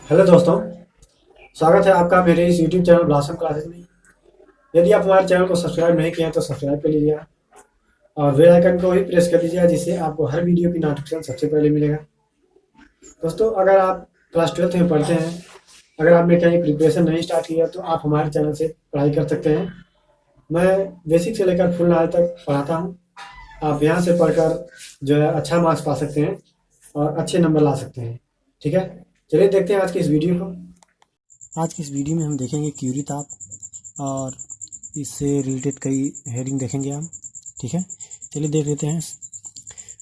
Hello दोस्तों, स्वागत है आपका मेरे इस यूट्यूब चैनल ब्लॉसम क्लासेस में। यदि आप हमारे चैनल को सब्सक्राइब नहीं किए हैं तो सब्सक्राइब कर लीजिएगा और बेल आइकन को भी प्रेस कर लीजिएगा, जिससे आपको हर वीडियो की नोटिफिकेशन सबसे पहले मिलेगा। दोस्तों, अगर आप क्लास 12th में पढ़ते हैं, अगर आपने कहीं प्रिपरेशन नहीं स्टार्ट किया तो आप हमारे चैनल से पढ़ाई कर सकते हैं। मैं बेसिक से लेकर फुल नॉलेज तक पढ़ाता हूँ। आप यहाँ से पढ़कर जो है अच्छा मार्क्स पा सकते हैं और अच्छे नंबर ला सकते हैं। ठीक है, चलिए देखते हैं आज की इस वीडियो को। आज की इस वीडियो में हम देखेंगे क्यूरी ताप और इससे रिलेटेड कई हेडिंग देखेंगे हम। ठीक है, चलिए देख लेते हैं।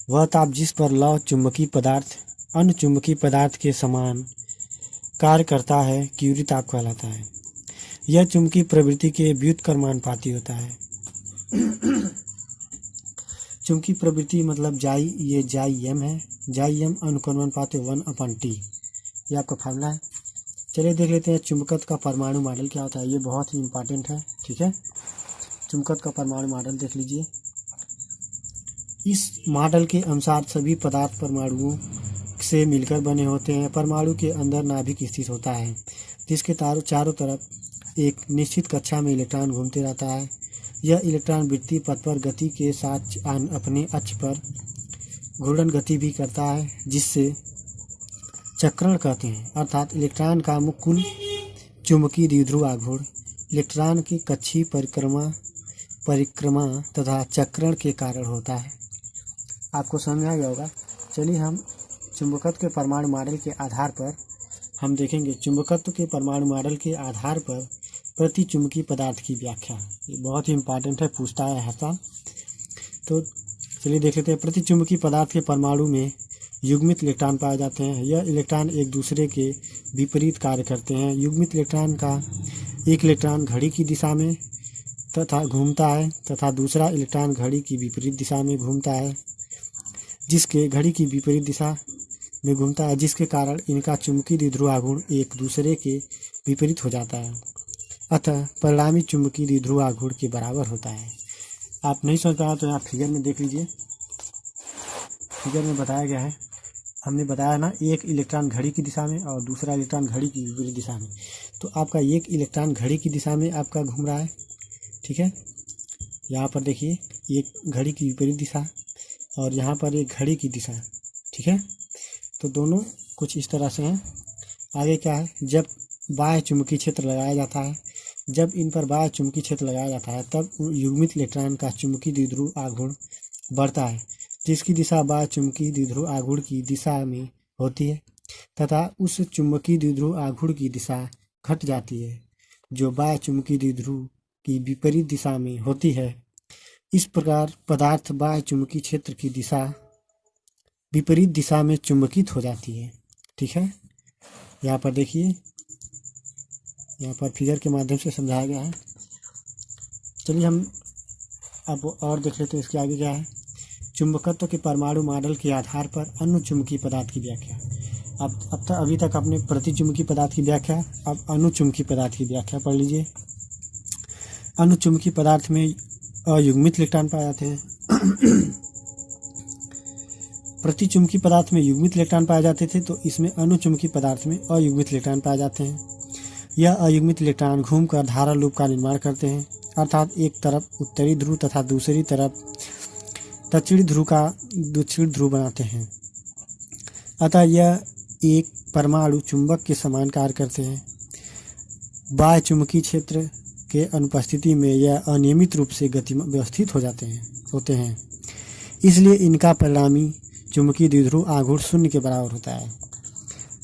वह ताप जिस पर लौह चुंबकीय पदार्थ अन्य चुंबकीय पदार्थ के समान कार्य करता है क्यूरी ताप कहलाता है। यह चुंबकीय प्रवृत्ति के व्युत्क्रमानुपाती होता है। चुंबकीय प्रवृत्ति मतलब ये जाई एम है। जाई एम अनुक्रमानुपाती 1/T, ये आपका फार्मूला है। चलिए देख लेते हैं चुंबकत्व का परमाणु मॉडल क्या होता है। ये बहुत ही इम्पोर्टेंट है। ठीक है, चुंबकत्व का परमाणु मॉडल देख लीजिए। इस मॉडल के अनुसार सभी पदार्थ परमाणुओं से मिलकर बने होते हैं। परमाणु के अंदर नाभिक स्थित होता है, जिसके चारों तरफ एक निश्चित कक्षा में इलेक्ट्रॉन घूमते रहता है। यह इलेक्ट्रॉन वृत्तीय पथ पर गति के साथ अपने अक्ष पर घूर्णन गति भी करता है, जिससे चक्रण कहते हैं। अर्थात इलेक्ट्रॉन का कुल चुंबकीय द्विध्रुव आघूर्ण इलेक्ट्रॉन की कक्षीय परिक्रमा तथा चक्रण के कारण होता है। आपको समझ में आ गया होगा। चलिए हम चुंबकत्व के परमाणु मॉडल के आधार पर हम देखेंगे। चुंबकत्व के परमाणु मॉडल के आधार पर प्रति चुंबकीय पदार्थ की व्याख्या। ये बहुत ही इम्पोर्टेंट है, पूछता है हर साल। तो चलिए देख लेते हैं। प्रति चुंबकीय पदार्थ के परमाणु में युग्मित इलेक्ट्रॉन पाए जाते हैं। यह इलेक्ट्रॉन एक दूसरे के विपरीत कार्य करते हैं। युग्मित इलेक्ट्रॉन का एक इलेक्ट्रॉन घड़ी की दिशा में तथा घूमता है तथा दूसरा इलेक्ट्रॉन घड़ी की विपरीत दिशा में घूमता है, जिसके कारण इनका चुंबकीय द्विध्रुव आघूर्ण एक दूसरे के विपरीत हो जाता है। अतः परिणामी चुंबकीय द्विध्रुव आघूर्ण के बराबर होता है। आप नहीं समझ पाया तो यहाँ फिगर में देख लीजिए। फिगर में बताया गया है, हमने बताया ना, एक इलेक्ट्रॉन घड़ी की दिशा में और दूसरा इलेक्ट्रॉन घड़ी की विपरीत दिशा में। तो आपका एक इलेक्ट्रॉन घड़ी की दिशा में आपका घूम रहा है। ठीक है, यहाँ पर देखिए एक घड़ी की विपरीत दिशा और यहाँ पर एक घड़ी की दिशा। ठीक है, तो दोनों कुछ इस तरह से हैं। आगे क्या है, जब बाह्य चुंबकीय क्षेत्र लगाया जाता है, जब इन पर बाह्य चुंबकीय क्षेत्र लगाया जाता है तब युग्मित इलेक्ट्रॉन का चुंबकीय द्विध्रुव आघूर्ण बढ़ता है, जिसकी दिशा बाह्य चुंबकीय द्विध्रुव आघूर्ण की दिशा में होती है, तथा उस चुंबकीय द्विध्रुव आघूर्ण की दिशा घट जाती है जो बाह्य चुंबकीय द्विध्रुव की विपरीत दिशा में होती है। इस प्रकार पदार्थ बाह्य चुंबकीय क्षेत्र की दिशा विपरीत दिशा में चुंबकित हो जाती है। ठीक है, यहाँ पर देखिए, यहाँ पर फिगर के माध्यम से समझाया गया है। चलिए हम अब और देख लेते हैं इसके आगे क्या है। चुंबकत्व के परमाणु मॉडल के आधार पर अन्य चुंबकीय पदार्थ की व्याख्या। अभी तक आपने प्रति चुंबकीय पदार्थ की व्याख्या, अब अणु चुंबकीय पदार्थ की व्याख्या पढ़ लीजिए। अणु चुंबकीय पदार्थ में अयुग्मित इलेक्ट्रॉन पाए जाते हैं। प्रति चुंबकीय पदार्थ में युग्मित इलेक्ट्रॉन पाए जाते थे, तो इसमें अणु चुंबकीय पदार्थ में अयुग्मित इलेक्ट्रॉन पाए जाते हैं। यह अयुग्मित इलेक्ट्रॉन घूमकर धारा लूप का निर्माण करते हैं, अर्थात एक तरफ उत्तरी ध्रुव तथा दूसरी तरफ दक्षिणी ध्रुव बनाते हैं। अतः यह एक परमाणु चुंबक के समान कार्य करते हैं। बाह्य चुंबकीय क्षेत्र के अनुपस्थिति में यह अनियमित रूप से व्यवस्थित होते हैं। इसलिए इनका परिणामी चुंबकीय द्विध्रुव आघूर्ण 0 के बराबर होता है।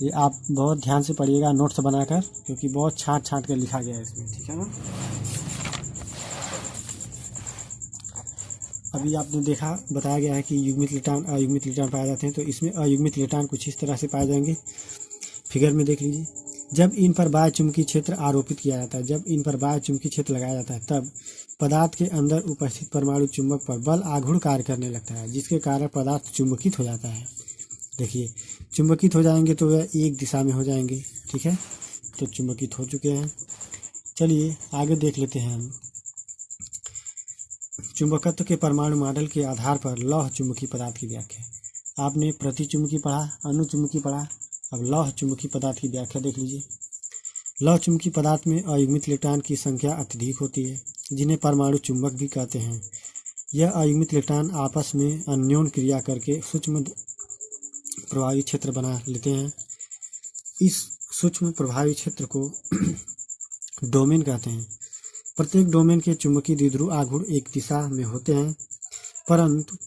ये आप बहुत ध्यान से पढ़िएगा नोट्स बनाकर, क्योंकि बहुत छांट कर लिखा गया है इसमें। ठीक है ना। अभी आपने देखा, बताया गया है कि युग्मित इलेक्ट्रॉन अयुग्मित इलेक्ट्रॉन पाए जाते हैं, तो इसमें अयुग्मित इलेक्ट्रॉन कुछ इस तरह से पाए जाएंगे। फिगर में देख लीजिए। जब इन पर बाह्य चुंबकीय क्षेत्र आरोपित किया जाता है, जब इन पर बाह्य चुंबकीय क्षेत्र लगाया जाता है, तब पदार्थ के अंदर उपस्थित परमाणु चुंबक पर बल आघूर्ण कार्य करने लगता है, जिसके कारण पदार्थ चुंबकित हो जाता है। देखिए, चुंबकित हो जाएंगे तो वह एक दिशा में हो जाएंगे। ठीक है, तो चुंबकित हो चुके हैं। चलिए आगे देख लेते हैं हम। चुंबकत्व के परमाणु मॉडल के आधार पर लौह चुंबकीय पदार्थ की व्याख्या। आपने प्रतिचुंबकीय पढ़ा, अनुचुंबकीय पढ़ा अब लौह चुंबकीय पदार्थ की व्याख्या देख लीजिए। लौह चुंबकीय पदार्थ में अयुग्मित इलेक्ट्रॉन की संख्या अत्यधिक होती है, जिन्हें परमाणु चुंबक भी कहते हैं। यह अयुग्मित इलेक्ट्रॉन आपस में अन्योन क्रिया करके सूक्ष्म प्रभावी क्षेत्र बना लेते हैं। इस सूक्ष्म प्रभावी क्षेत्र को डोमेन कहते हैं। प्रत्येक डोमेन के चुंबकीय द्विध्रुव आघूर्ण एक दिशा में होते हैं, परंतु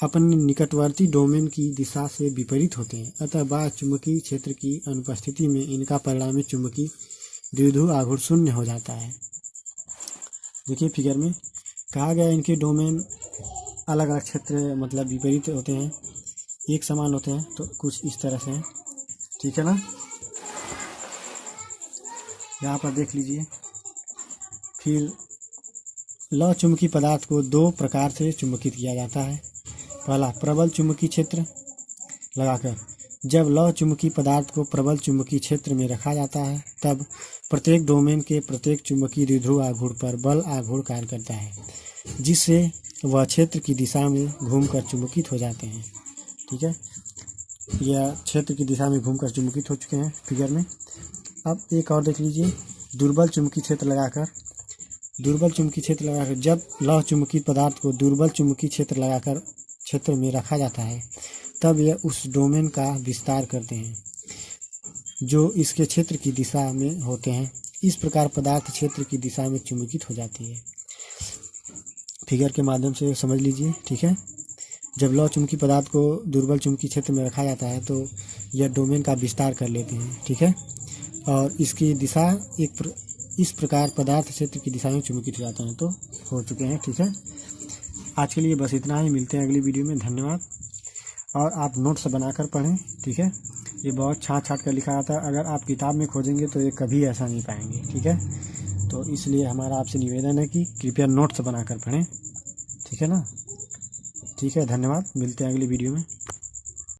अपने निकटवर्ती डोमेन की दिशा से विपरीत होते हैं। अतः बाह्य चुंबकीय क्षेत्र की अनुपस्थिति में इनका परिणामी चुंबकीय द्विध्रुव आघूर्ण शून्य हो जाता है। देखिए फिगर में कहा गया इनके डोमेन अलग अलग क्षेत्र मतलब विपरीत होते हैं, एक समान होते हैं, तो कुछ इस तरह से है, ठीक है ना। यहाँ पर देख लीजिए। फिर लौह चुंबकीय पदार्थ को दो प्रकार से चुंबकित किया जाता है। पहला, प्रबल चुंबकीय क्षेत्र लगाकर। जब लौह चुंबकीय पदार्थ को प्रबल चुंबकीय क्षेत्र में रखा जाता है, तब प्रत्येक डोमेन के प्रत्येक चुंबकीय द्विध्रुव आघूर्ण पर बल आघूर्ण कार्य करता है, जिससे वह क्षेत्र की दिशा में घूमकर चुंबकित हो जाते हैं। ठीक है, यह क्षेत्र की दिशा में घूमकर चुंबकित हो चुके हैं फिगर में। अब एक और देख लीजिए, दुर्बल चुंबकीय क्षेत्र लगाकर। दुर्बल चुंबकीय क्षेत्र लगाकर जब लौह चुंबकीय पदार्थ को दुर्बल चुंबकीय क्षेत्र लगाकर क्षेत्र में रखा जाता है, तब यह उस डोमेन का विस्तार करते हैं जो इसके क्षेत्र की दिशा में होते हैं। इस प्रकार पदार्थ क्षेत्र की दिशा में चुंबकित हो जाती है। फिगर के माध्यम से समझ लीजिए, ठीक है। जब लौह चुंबकीय पदार्थ को दुर्बल चुंबकीय क्षेत्र में रखा जाता है तो यह डोमेन का विस्तार कर लेते हैं, ठीक है, और इसकी दिशा इस प्रकार पदार्थ क्षेत्र की दिशा में चुंबकित हो जाते हैं। तो हो चुके हैं, ठीक है। आज के लिए बस इतना ही, मिलते हैं अगली वीडियो में। धन्यवाद। और आप नोट्स बनाकर पढ़ें, ठीक है। ये बहुत छाँट छाँट कर लिखा आता है, अगर आप किताब में खोजेंगे तो ये कभी ऐसा नहीं पाएंगे, ठीक है। तो इसलिए हमारा आपसे निवेदन है कि कृपया नोट्स बनाकर पढ़ें, ठीक है ना। ठीक है, धन्यवाद। मिलते हैं अगली वीडियो में।